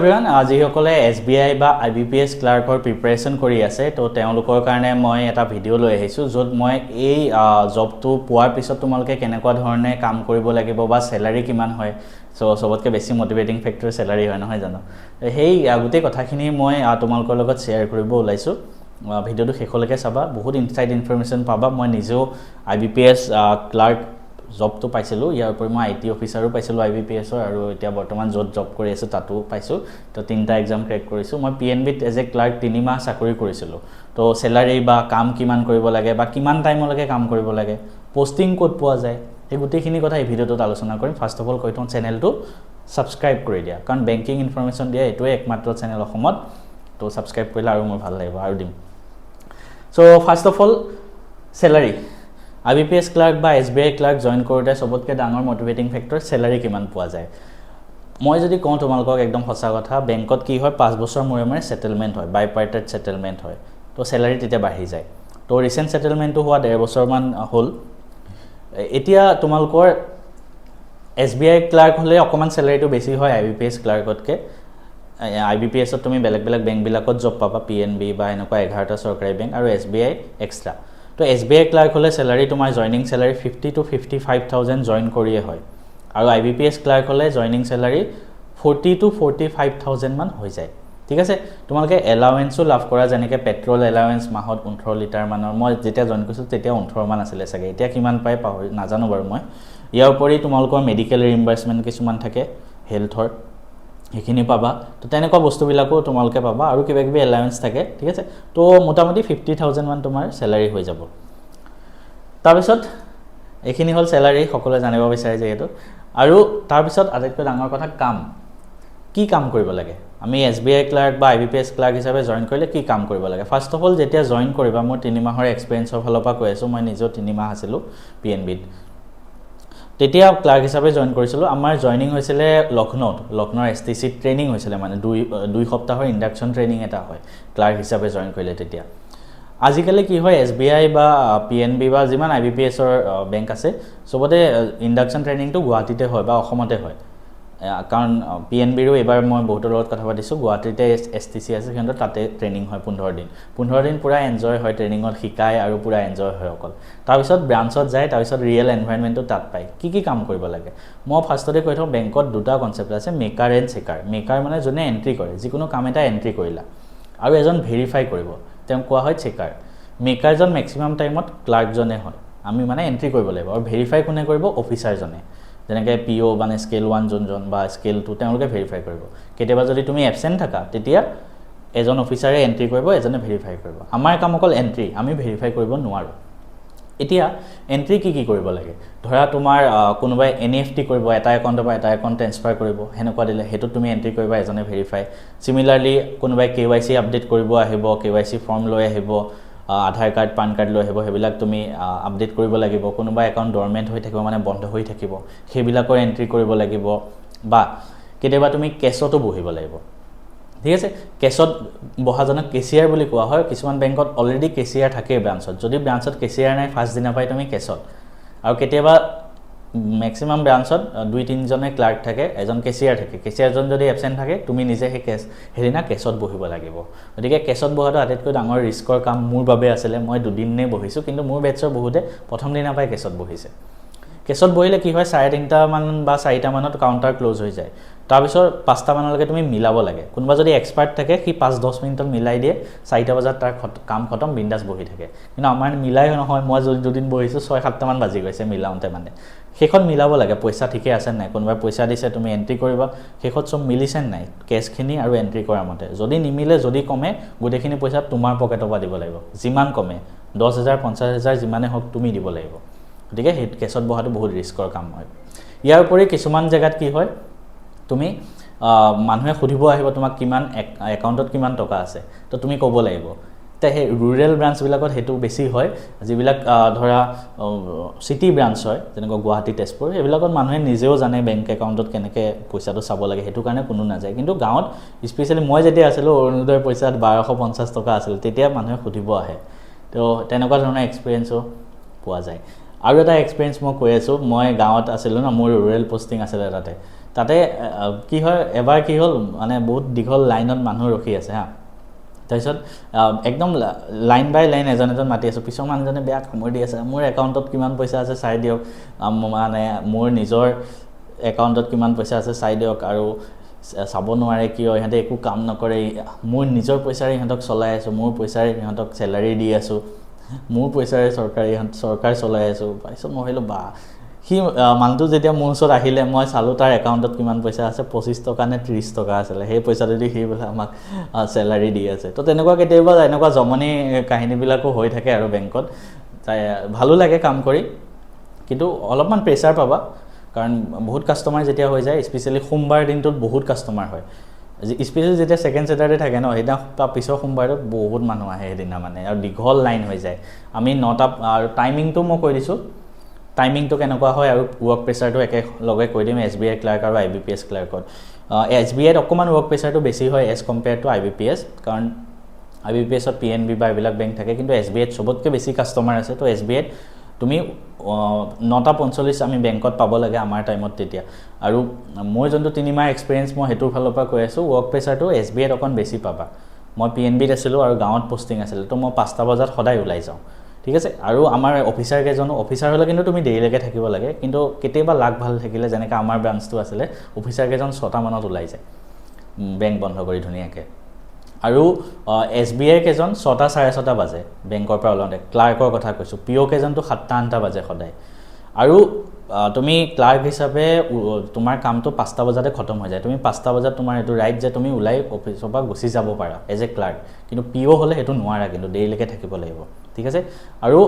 everyone যিসকলে SBI বা IBPS ক্লাৰ্কৰ preparation কৰি আছে তো তেওঁলোকৰ কাৰণে মই এটা ভিডিঅ' লৈ আহিছোঁ য'ত মই এই জবটো পোৱাৰ পিছত তোমালোকে কেনেকুৱা ধৰণে কাম কৰিব লাগিব বা স্যালাৰি কিমান হয় সবতকৈ বেছি মোটিভেটিং ফেক্টৰ স্যালাৰি হয় নহয় জানো সেই গোটেই কথাখিনি মই তোমালোকৰ লগত শ্বেয়াৰ কৰিব ওলাইছোঁ ভিডিঅ'টো শেষলৈকে চাবা বহুত ইনসাইড ইনফৰমেশ্যন পাবা মই নিজেও IBPS ক্লাৰ্ক জবটো পাইছিলোঁ ইয়াৰ উপৰি মই IT অফিচাৰো পাইছিলোঁ IBPSৰ আৰু এতিয়া বৰ্তমান য'ত জব কৰি আছোঁ তাতো পাইছোঁ তো তিনিটা এক্সাম ক্ৰেক কৰিছোঁ মই PNBত এজ এ ক্লাৰ্ক 3 মাহ চাকৰি কৰিছিলোঁ তো স্যালাৰি বা কাম কিমান কৰিব লাগে বা কিমান টাইমলৈকে কাম কৰিব লাগে পোষ্টিং ক'ত পোৱা যায় এই গোটেইখিনি কথা এই ভিডিঅ'টোত আলোচনা কৰিম ফাৰ্ষ্ট অফ অল কৈ থওঁ চেনেলটো সাবস্ক্ৰাইব কৰি দিয়া কাৰণ বেংকিং ইনফৰমেশ্যন দিয়া এইটোৱে একমাত্ৰ চেনেল অসমত তো সাবস্ক্ৰাইব কৰিলে আৰু মোৰ ভাল লাগিব আৰু দিম so first of all salary IBPS clerk বা SBI ক্লাৰ্ক জয়েন কৰোঁতে সবতকৈ ডাঙৰ মোটিভেটিং ফেক্টৰ স্যালাৰি কিমান পোৱা যায় মই যদি কওঁ তোমালোকক একদম সঁচা কথা বেংকত কি হয় 5 বছৰ মূৰে মূৰে সেটেলমেন্ট হয় বাইপাৰ্টেড সেটেলমেন্ট হয় তো স্যালাৰি তেতিয়া বাঢ়ি যায় তো ৰিসেন্ট সেটেলমেন্টটো হোৱা 1.5 বছৰমান হ'ল এতিয়া তোমালোকৰ SBI ক্লাৰ্ক হলে অকমান স্যালাৰিটো বেছি হয় IBPS ক্লাৰ্কতকৈ IBPSত তুমি বেলেগ বেলেগ বেংক বিলাকত জব পাবা PNB বা এনেকুৱা 11টা চৰকাৰী বেংক আৰু SBI এক্সট্ৰা তো SBI ক্লাৰ্ক হলে স্যালাৰি তোমাৰ জয়নিং স্যালাৰি 50 to 55000 জয়েন কৰিয়ে হয় আৰু IBPS ক্লাৰ্ক হলে জয়নিং স্যালাৰি 40 to 45000 মান হৈ যায় ঠিক আছে তোমালোকে এলাউৱেন্সও লাভ কৰা যেনেকৈ পেট্ৰল এলাউৱেন্স মাহত 18 লিটাৰ মানৰ মই যেতিয়া জয়েন কৰিছোঁ তেতিয়া 18 মান আছিল চাগে এতিয়া কিমান পাই পাহৰি নাজানো বাৰু মই ইয়াৰ উপৰি তোমালোকৰ মেডিকেল ৰিইম্বাৰ্সমেন্ট কিছুমান থাকে হেলথৰ এখিনি পাবা তো তেনেকুৱা বস্তুবিলাকো তোমালোকে পাবা আৰু কিবা কিবি এলাউৱেন্স থাকে ঠিক আছে তো মোটামুটি 50000 মান তোমাৰ স্যালাৰি হৈ যাব তাৰ পিছত এখিনি হল স্যালাৰি সকলোৱে জানিব বিচাৰে যে এটো আৰু তাৰ পিছত আটাইতকৈ ডাঙৰ কথা কাম কি কাম কৰিব লাগে আমি SBI ক্লাৰ্ক বা IBPS ক্লাৰ্ক হিচাপে জয়েন কৰিলে কি কাম কৰিব লাগে ফাৰ্ষ্ট অফ অল যেতিয়া জয়েন কৰিবা মোৰ 3 মাহৰ এক্সপেৰিয়েন্সৰ ফালৰ পৰা কৈ আছো মই নিজেও 3 মাহ আছিলো PNBত তেতিয়া ক্লাৰ্ক হিচাপে জয়েন কৰিছিলো আমাৰ জয়নিং হৈছিলে লখনৌৰ STC ট্ৰেনিং হৈছিলে মানে দুই সপ্তাহৰ ইন্ডাকচন ট্ৰেনিং এটা হয় ক্লাৰ্ক হিচাপে জয়েন কৰিলে তেতিয়া আজিকালি কি হয় SBI বা PNB বা যিমান IBPSৰ বেংক আছে সবতে ইন্ডাকচন ট্ৰেনিংটো গুৱাহাটীতে হয় বা অসমতে হয় কাৰণ PNBৰো এবাৰ মই বহুতৰ লগত কথা পাতিছো গুৱাহাটীতে STC আছে কিন্তু তাতে ট্ৰেনিং হয় 15 দিন পুৰা এনজয় হয় ট্ৰেনিংত শিকায় আৰু পুৰা এনজয় হয় অকল তাৰ পিছত ব্ৰাঞ্চত যায় তাৰ পিছত ৰিয়েল এনভায়ৰনমেন্টটো তাত পায় কি কাম কৰিব লাগে মই ফাৰ্ষ্টতে কৈ থওঁ বেংকত দুটা কনসেপ্ট আছে মেকাৰ এণ্ড চেকাৰ মেকাৰ মানে জনে এন্ট্ৰি কৰে যিকোনো কাম এটা এন্ট্ৰি কৰিলা আৰু এজন ভেৰিফাই কৰিব তেম কোৱা হয় চেকাৰ মেকাৰজন ম্যাক্সিমাম টাইমত ক্লাৰ্কজনে হয় আমি মানে এন্ট্ৰি কৰিব লাগিব আৰু ভেৰিফাই কোনে কৰিব অফিচাৰজনে যেনেকৈ PO মানে স্কেল 1 জন বা স্কেল 2 তেওঁলোকে ভেৰিফাই কৰিব কেতিয়াবা যদি তুমি এবসেন্ট থাকা তেতিয়া এজন অফিচাৰে এন্ট্ৰি কৰিব এজনে ভেৰিফাই কৰিব আমাৰ কাম অকল এন্ট্ৰি আমি ভেৰিফাই কৰিব নোৱাৰো এতিয়া এন্ট্ৰি কি কৰিব লাগে ধৰা তোমাৰ কোনোবাই NEFT কৰিব এটা একাউণ্টৰ পৰা এটা একাউণ্ট ট্ৰান্সফাৰ কৰিব হেনেকুৱা দিলে হেতু তুমি এন্ট্ৰি কৰিবা এজনে ভেৰিফাই সিমিলাৰলি কোনোবাই KYC আপডেট কৰিব আহিব KYC ফৰ্ম লৈ আহিব আধাৰ কাৰ্ড পান কাৰ্ড লৈ আহিব হেবিলাক তুমি আপডেট কৰিব লাগিব কোনোবা একাউণ্ট ডৰমেন্ট হৈ থাকিব মানে বন্ধ হৈ থাকিব হেবিলাকৰ এন্ট্ৰি কৰিব লাগিব বা কেতিয়াবা তুমি কেছতো বহিব লাগিব ঠিক আছে কেছত বহাজনক কেচিয়াৰ বুলি কোৱা হয় কিছুমান বেংকত অলৰেডি কেচিয়াৰ থাকে ব্ৰাঞ্চত যদি ব্ৰাঞ্চত কেচিয়াৰ নাই ফাৰ্স্ট দিনা পাই তুমি কেছত আৰু কেতিয়াবা ম্যাক্সিমাম ব্ৰাঞ্চত 2-3 জনে ক্লাৰ্ক থাকে এজন কেচিয়াৰ থাকে কেচিয়াৰজন যদি এবসেন্ট থাকে তুমি নিজে হে কেছ হেৰিনা কেছত বহিব লাগিব গতিকে কেছত বহাটো আটাইতকৈ ডাঙৰ ৰিস্কৰ কাম মোৰ বাবে আছিল মই দুদিননে বহিছো কিন্তু মোৰ বেটছৰ বহুতে প্ৰথম দিনা পাই কেছত বহিছে কেছত বহিলে কি হয় 3:30 মান বা 4টা মানত কাউন্টাৰ ক্লোজ হৈ যায় তাৰ পিছত 5টা মানলৈকে তুমি মিলাব লাগে কোনবা যদি এক্সপাৰ্ট থাকে কি 5-10 মিনিটত মিলাই দিয়ে 4টা বজাত তাৰ কাম খতম বিন্দাস বহি থাকে কিন্তু আমাৰ মিলাই নহয় মই যদি দুদিন বহিছো 6-7টা মান বাজি গৈছে মিলাওতে মানে হেখন মিলাব লাগে পইচা ঠিকে আছে নাই কোনবা পইচা দিছে তুমি এন্ট্ৰি কৰিবা হেখত সব মিলিছে নাই কেছখিনি আৰু এন্ট্ৰি কৰা মতে যদি নিমিলে যদি কমে গোটেইখিনি পইচা তোমাৰ পকেটৰ পৰা দিব লাগিব যিমান কমে 10000 50000 যিমানে হক তুমি দিব লাগিব গতিকে হেড কেছত বহাটো বহুত ৰিস্কৰ কাম হয় ইয়াৰ উপৰি কিছুমান জায়গাত কি হয় তুমি মানুহে খুদিব আহিব তোমাক কিমান একাউণ্টত কিমান টকা আছে তো তুমি ক'ব লাগিব তে হে ৰুৰেল ব্ৰাঞ্চ বিলাকত হেতু বেছি হয় যিবিলাক ধৰা সিটি ব্ৰাঞ্চ হয় যেনেকৈ গুৱাহাটী তেজপুৰ এবিলাকত মানুহে নিজেও জানে বেংক একাউণ্টত কেনেকৈ পইচাটো চাব লাগে হেতু কাৰণে কোনো না যায় কিন্তু গাঁৱত স্পেশালি মই যেতিয়া আছিলো অৰুণোদয়ৰ পইচা 1250 টকা আছিল তেতিয়া মানুহে খুদিব আহে তো তেনেকুৱা ধৰণৰ এক্সপেৰিয়েন্সও পোৱা যায় আৰু এটা এক্সপেৰিয়েন্স মই কৈ আছো মই গাঁৱত আছিলো না মোৰ ৰুৰেল পোষ্টিং আছিল তাতে তাতে কি হয় এবাৰ কি হ'ল মানে বহুত দীঘল লাইনত মানুহ ৰখি আছে হা তাৰপিছত একদম লাইন বাই লাইন এজন মাতি আছোঁ পিছৰ মানুহজনে বেয়া কামুৰি দি আছে মোৰ একাউণ্টত কিমান পইচা আছে চাই দিয়ক মানে মোৰ নিজৰ একাউণ্টত কিমান পইচা আছে চাই দিয়ক আৰু চাব নোৱাৰে কিয় ইহঁতে একো কাম নকৰে মোৰ নিজৰ পইচাৰে ইহঁতক চলাই আছোঁ মোৰ পইচাৰে ইহঁতক চেলাৰী দি আছোঁ মোৰ পইচাৰে চৰকাৰ চলাই আছোঁ তাৰপিছত মই ভাবিলোঁ বা সি মানুহটো যেতিয়া মোৰ ওচৰত আহিলে মই চালোঁ তাৰ একাউণ্টত কিমান পইচা আছে 25 টকা নে 30 টকা আছিলে সেই পইচাটো দি সি বোলে আমাক চেলাৰী দি আছে তো তেনেকুৱা কেতিয়াবা এনেকুৱা জমনি কাহিনীবিলাকো হৈ থাকে আৰু বেংকত ভালো লাগে কাম কৰি কিন্তু অলপমান প্ৰেছাৰ পাবা কাৰণ বহুত কাষ্টমাৰ যেতিয়া হৈ যায় স্পেচিয়েলি সোমবাৰ দিনটোত বহুত কাষ্টমাৰ হয় স্পেচিয়েলি যেতিয়া সেকেন্ড স্যাটাৰডে থাকে ন সেইদিনা পিছৰ সোমবাৰত বহুত মানুহ আহে সেইদিনা মানে আৰু দীঘল লাইন হৈ যায় আমি 9টা আৰু টাইমিংটো মই কৈ দিছোঁ টাইমিংটো কেনেকুৱা হয় আৰু ৱৰ্ক প্ৰেছাৰটো একেলগে কৈ দিম SBI ক্লাৰ্ক আৰু IBPS ক্লাৰ্কত SBIত অকণমান ৱৰ্ক প্ৰেছাৰটো বেছি হয় এজ কম্পেয়াৰ টু IBPS কাৰণ IBPSত PNB বা এইবিলাক বেংক থাকে কিন্তু SBIত চবতকৈ বেছি কাষ্টমাৰ আছে তো SBIত তুমি 9:45 আমি বেংকত পাব লাগে আমাৰ টাইমত তেতিয়া আৰু মোৰ যোনটো 3 মাহ এক্সপেৰিয়েন্স মই হেতুৰ ফালৰ পৰা কৈ আছোঁ ৱৰ্ক প্ৰেছাৰটো SBIত অকণ বেছি পাবা মই PNBত আছিলোঁ আৰু গাঁৱত পোষ্টিং আছিল তো মই 5টা বজাত সদায় ওলাই যাওঁ ঠিক আছে আৰু আমাৰ অফিচাৰ কেজনো অফিচাৰ হ'লে কিন্তু তুমি দেৰিলৈকে থাকিব লাগে কিন্তু কেতিয়াবা লাগ ভাল থাকিলে যেনেকৈ আমাৰ ব্ৰাঞ্চটো আছিলে অফিচাৰ কেজন 6টা মানত ওলাই যায় বেংক বন্ধ কৰি ধুনীয়াকৈ আৰু SBI কেজন 6টা 6:30 বাজে বেংকৰ পৰা ওলাওঁতে ক্লাৰ্কৰ কথা কৈছোঁ PO কেজনটো 7টা 8টা বাজে সদায় আৰু তুমি ক্লাৰ্ক হিচাপে তোমাৰ কামটো 5টা বজাতে খতম হৈ যায় তুমি 5টা বজাত তোমাৰ এইটো ৰাইট যে তুমি ওলাই অফিচৰ পৰা গুচি যাব পাৰা এজ এ ক্লাৰ্ক কিন্তু PO হ'লে সেইটো নোৱাৰা কিন্তু দেৰিলৈকে থাকিব লাগিব ঠিক আছে আৰু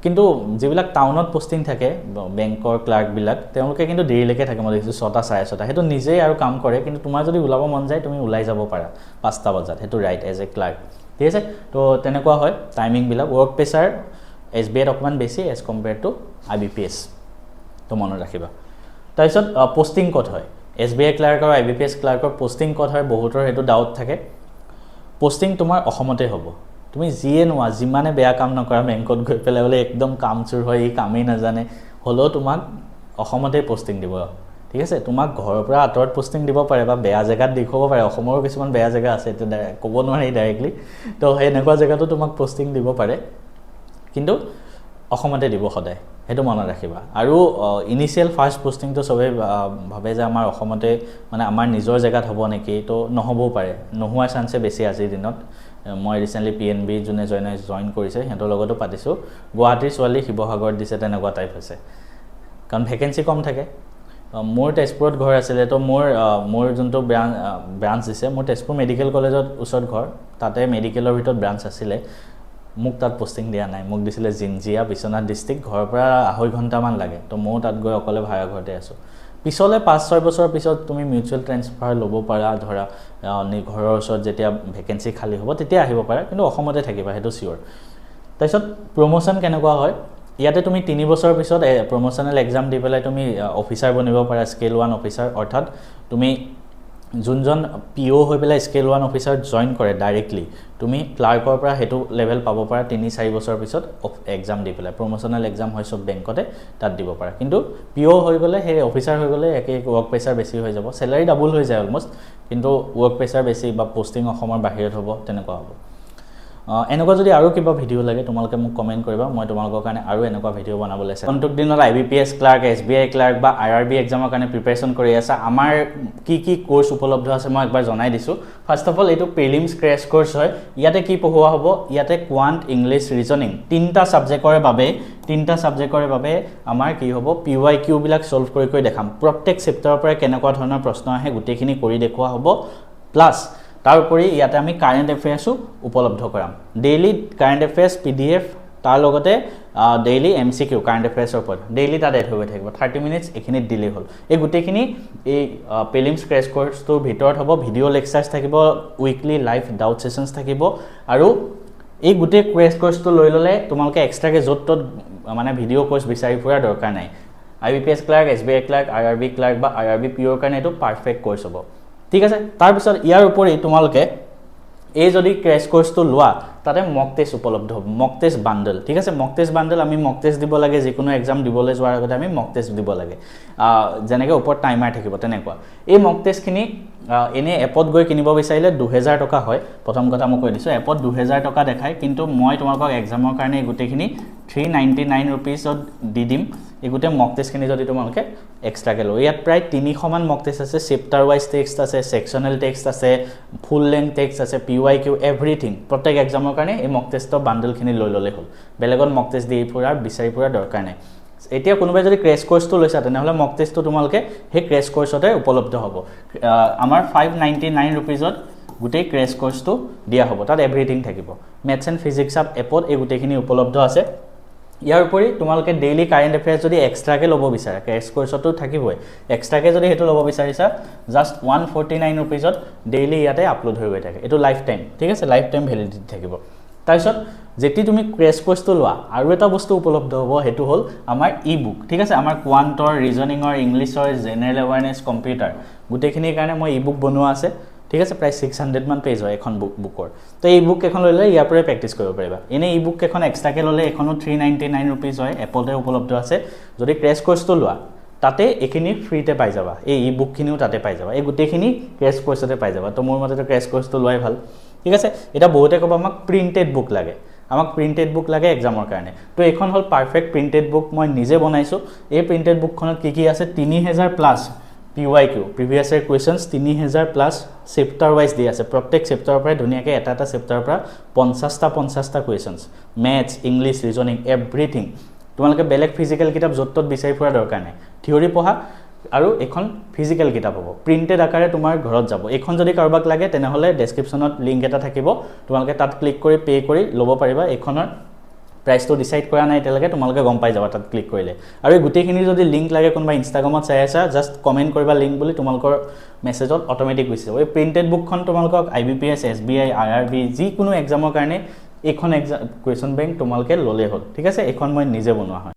কিন্তু যিবিলাক টাউনত পোষ্টিং থাকে বেংকৰ ক্লাৰ্কবিলাক তেওঁলোকে কিন্তু দেৰিলৈকে থাকে মই দেখিছোঁ 6টা 6:30 সেইটো নিজেই আৰু কাম কৰে কিন্তু তোমাৰ যদি ওলাব মন যায় তুমি ওলাই যাব পাৰা 5টা বজাত সেইটো ৰাইট এজ এ ক্লাৰ্ক ঠিক আছে তো তেনেকুৱা হয় টাইমিংবিলাক ৱৰ্ক প্ৰেছাৰ SBIত অকণমান বেছি এজ কম্পেয়াৰ টু IBPS তো মনত ৰাখিবা তাৰপিছত পোষ্টিং ক'ত হয় SBI ক্লাৰ্ক আৰু IBPS ক্লাৰ্কৰ পোষ্টিং ক'ত হয় বহুতৰ সেইটো ডাউট থাকে পোষ্টিং তোমাৰ অসমতে হ'ব তুমি যিয়ে নোৱা যিমানে বেয়া কাম নকৰা বেংকত গৈ পেলাই বোলে একদম কাম চুৰ হয় এই কামেই নাজানে হ'লেও তোমাক অসমতে পোষ্টিং দিব ঠিক আছে তোমাক ঘৰৰ পৰা আঁতৰত পোষ্টিং দিব পাৰে বা বেয়া জেগাত দেখুৱাব পাৰে অসমৰো কিছুমান বেয়া জেগা আছে এইটো ক'ব নোৱাৰি ডাইৰেক্টলি তো সেই এনেকুৱা জেগাতো তোমাক পোষ্টিং দিব পাৰে কিন্তু অসমতে দিব সদায় সেইটো মনত ৰাখিবা আৰু ইনিশিয়েল ফাৰ্ষ্ট পোষ্টিংটো চবেই ভাবে যে আমাৰ অসমতে মানে আমাৰ নিজৰ জেগাত হ'ব নেকি তো নহ'বও পাৰে নোহোৱাৰ চান্সে বেছি আজিৰ দিনত মই ৰিসেন্টলি PNB যোনে জইন কৰিছে সিহঁতৰ লগতো পাতিছোঁ গুৱাহাটীৰ ছোৱালী শিৱসাগৰত দিছে তেনেকুৱা টাইপ হৈছে কাৰণ ভেকেন্সি কম থাকে মোৰ তেজপুৰত ঘৰ আছিলে তো মোৰ যোনটো ব্ৰাঞ্চ দিছে মোৰ তেজপুৰ মেডিকেল কলেজত ওচৰত ঘৰ তাতে মেডিকেলৰ ভিতৰত ব্ৰাঞ্চ আছিলে মোক তাত পোষ্টিং দিয়া নাই মোক দিছিলে জিঞ্জিয়া বিশ্বনাথ ডিষ্ট্ৰিক্ট ঘৰৰ পৰা 2.5 ঘণ্টামান লাগে তো ময়ো তাত গৈ অকলে ভাড়া ঘৰতে আছোঁ পিছলৈ 5-6 বছৰৰ পিছত তুমি মিউচুৱেল ট্ৰেন্সফাৰ ল'ব পাৰা ধৰা ঘৰৰ ওচৰত যেতিয়া ভেকেন্সি খালী হ'ব তেতিয়া আহিব পাৰা কিন্তু অসমতে থাকিবা সেইটো চিয়ৰ তাৰপিছত প্ৰমোশ্যন কেনেকুৱা হয় ইয়াতে তুমি 3 বছৰৰ পিছত প্ৰমোশ্যনেল এক্সাম দি পেলাই তুমি অফিচাৰ বনিব পাৰা স্কেল 1 অফিচাৰ অৰ্থাৎ তুমি যোনজন PO হৈ পেলাই স্কেল 1 অফিচাৰ জইন কৰে ডাইৰেক্টলি তুমি ক্লাৰ্কৰ পৰা সেইটো লেভেল পাব পাৰা 3-4 বছৰৰ পিছত এক্সাম দি পেলাই প্ৰমোশ্যনেল এক্সাম হয় সব বেংকতে তাত দিব পাৰা কিন্তু PO হৈ গ'লে সেই অফিচাৰ হৈ গ'লে একে ৱৰ্ক প্ৰেছাৰ বেছি হৈ যাব চেলাৰী ডাবল হৈ যায় অলমোষ্ট কিন্তু ৱৰ্ক প্ৰেছাৰ বেছি বা পোষ্টিং অসমৰ বাহিৰত হ'ব তেনেকুৱা হ'ব এনেকুৱা যদি আৰু কিবা ভিডিও লাগে তোমালোকে মোক কমেন্ট কৰিবা মই তোমালোকৰ কাৰণে আৰু এনেকুৱা ভিডিও বনাবলৈ আছে কোনটোক দিনত IBPS ক্লাৰ্ক SBI ক্লাৰ্ক বা IRB এক্সামৰ কাৰণে প্ৰিপাৰেচন কৰি আছে আমাৰ কি কোৰ্স উপলব্ধ আছে মই একবাৰ জনাই দিছো ফাৰ্স্ট অফ অল এইটো প্ৰিলিমছ ক্ৰেশ কোৰ্স হয় ইয়াতে কি পঢ়ুৱা হ'ব ইয়াতে কোৱান্ট ইংলিশ ৰিজনিং তিনটা সাবজেক্টৰ বাবে আমাৰ কি হ'ব PYQ বিলাক সলভ কৰি দেখাম প্ৰত্যেক চেপ্টাৰৰ পৰা কেনেকুৱা ধৰণৰ প্ৰশ্ন আহে গুটেখিনি কৰি দেখুৱা হ'ব প্লাস তাৰ উপৰি ইয়াতে আমি কাৰেন্ট এফেয়াৰ্সও উপলব্ধ কৰাম ডেইলি কাৰেন্ট এফেয়াৰ্স PDF তাৰ লগতে ডেইলি MCQ কাৰেন্ট এফেয়াৰ্সৰ ওপৰত ডেইলি তাত এড হৈ থাকিব 30 মিনিটস এখিনিত দিলে হ'ল এই গুটেখিনি এই প্ৰিলিমছ ক্ৰেশ কোৰ্সটোৰ ভিতৰত হ'ব ভিডিও লেকচাৰছ থাকিব উইকলি লাইভ ডাউট সেশনছ থাকিব আৰু এই গুটে ক্ৰেশ কোৰ্সটো লৈ ললে তোমালকে এক্সট্ৰাকে য'ত মানে ভিডিও কোৰ্স বিচাৰি ফুৰা দৰকাৰ নাই IBPS clerk SBI clerk IRB clerk বা IRB PO কাৰণে এটো পাৰফেক্ট কোৰ্স হ'ব ঠিক আছে তাৰ পিছত ইয়াৰ উপৰি তোমালকে এই যদি ক্ৰেছ কোৰ্সটো লোৱা তাতে মক টেষ্ট উপলব্ধ হ'ব মক টেষ্ট বান্ডল ঠিক আছে মক টেষ্ট বান্ডল আমি মক টেষ্ট দিব লাগে যিকোনো এক্সাম দিবলৈ যোৱাৰ আগতে আমি মক টেষ্ট দিব লাগে যেনেকৈ ওপৰত টাইমাৰ থাকিব তেনেকুৱা এই মক টেষ্টখিনি এনে এপত গৈ কিনিব বিচাৰিলে 2000 টকা হয় প্ৰথম কথা মই কৈ দিছোঁ এপত 2000 টকা দেখায় কিন্তু মই তোমালোকক এক্সামৰ কাৰণে গোটেইখিনি 399 ৰুপিছত দি দিম এই গোটেই মক টেষ্টখিনি যদি তোমালোকে এক্সট্ৰাকে লয় ইয়াত প্ৰায় 300 মান মক টেষ্ট আছে চেপ্টাৰ ওয়াইজ টেক্সট আছে সেকশনাল টেক্সট আছে ফুল লেংথ টেক্সট আছে PYQ এভৰিথিং প্ৰত্যেক এক্সামৰ কাৰণে এই মক টেষ্টৰ বান্ডলখিনি লৈ ল'লে হ'ল বেলেগত মক টেষ্ট দি ফুৰাৰ বিচাৰি ফুৰাৰ দৰকাৰ নাই এতিয়া কোনোবাই যদি ক্ৰেছ কোৰ্সটো লৈছা তেনেহ'লে মক টেষ্টটো তোমালোকে সেই ক্ৰেছ কোৰ্সতে উপলব্ধ হ'ব আমাৰ 599 ৰুপিজত গোটেই ক্ৰেছ কোৰ্সটো দিয়া হ'ব তাত এভৰিথিং থাকিব মেথছ এণ্ড ফিজিক্স এপত এই গোটেইখিনি উপলব্ধ আছে ইয়াৰ উপৰি তোমালোকে ডেইলি কাৰেণ্ট এফেয়াৰ্স যদি এক্সট্ৰাকে ল'ব বিচাৰা ক্ৰেছ কোৰ্সটো থাকিবই এক্সট্ৰাকে যদি হেতু ল'ব বিচাৰিছা জাস্ট 149 ৰুপিজত ডেইলি ইয়াতে আপলোড হৈ গৈ থাকে এটো লাইফ টাইম ঠিক আছে লাইফ টাইম ভ্যালিডিটি থাকিব তাৰপিছত যেতি তুমি ক্ৰেছ কোৰ্সটো লোৱা আৰু এটা বস্তু উপলব্ধ হ'ব হেতু হ'ল আমাৰ ই-বুক ঠিক আছে আমাৰ কোৱান্টৰ ৰিজনিঙৰ ইংলিছৰ জেনাৰেল এৱাৰনেছ কম্পিউটাৰ গোটেইখিনিৰ কাৰণে মই ই-বুক বনোৱা আছে ঠিক আছে প্ৰায় 600 মান পেজ হয় এখন বুকৰ তো এই বুক এখন ললে ইয়াৰ পৰাই প্ৰেক্টিছ কৰিব পাৰিবা এনে ই বুক এখন এক্সট্ৰাকে ললে এখনো 399 ৰুপিজ হয় এপলতে উপলব্ধ আছে যদি ক্ৰেছ কোৰ্সটো লোৱা তাতে এখিনি ফ্ৰীতে পাই যাবা এই ই বুকখিনিও তাতে পাই যাবা এই গোটেইখিনি ক্ৰেছ কোৰ্সতে পাই যাবা তো মোৰ মতে ক্ৰেছ কোৰ্সটো লোৱাই ভাল ঠিক আছে এটা বহুতে ক'ব আমাক প্ৰিন্টেড বুক লাগে আমাক প্ৰিন্টেড বুক লাগে এক্সামৰ কাৰণে তো এখন হল পাৰফেক্ট প্ৰিন্টেড বুক মই নিজে বনাইছো এই প্ৰিন্টেড বুকখনত কি আছে 3000 plus PYQ previous year questions 3000 plus chapter wise দি আছে প্ৰত্যেক চেপ্টাৰৰ পৰা ধুনিয়াকৈ এটা চেপ্টাৰৰ পৰা 50টা questions maths english reasoning everything তোমালোকে বেলেগ ফিজিক্যাল কিতাপ যত্তত বিচাৰি ফুৰা দৰকাৰ নাই থিওৰি পঢ়া আৰু এখন ফিজিক্যাল কিতাপ হ'ব প্ৰিন্টেড আকাৰে তোমাৰ ঘৰত যাব এখন যদি কাৰোবাক লাগে তেনেহলে ডেসক্ৰিপচনত লিংক এটা থাকিব তোমালোকে তাত ক্লিক কৰি পে কৰি ল'ব পাৰিবা এখনৰ প্ৰাইসটো ডিসাইড কৰা নাই তেলকে তোমালোকে গম পাই যাবা তাত ক্লিক কৰিলে আৰু এই গুটেখিনি যদি লিংক লাগে কোনবা ইনষ্টাগ্ৰামত চাই আছা জাস্ট কমেন্ট কৰিবা লিংক বুলি তোমালোকৰ মেছেজত অটোমেটিক গৈছে এই প্ৰিন্টেড বুকখন তোমালোকক IBPS SBI IRB যি কোনো এক্সামৰ কাৰণে এখন এক্সাম কোৱেশ্চন বেংক তোমালোকে ললে হ'ল ঠিক আছে এখন মই নিজে বনোৱা হয়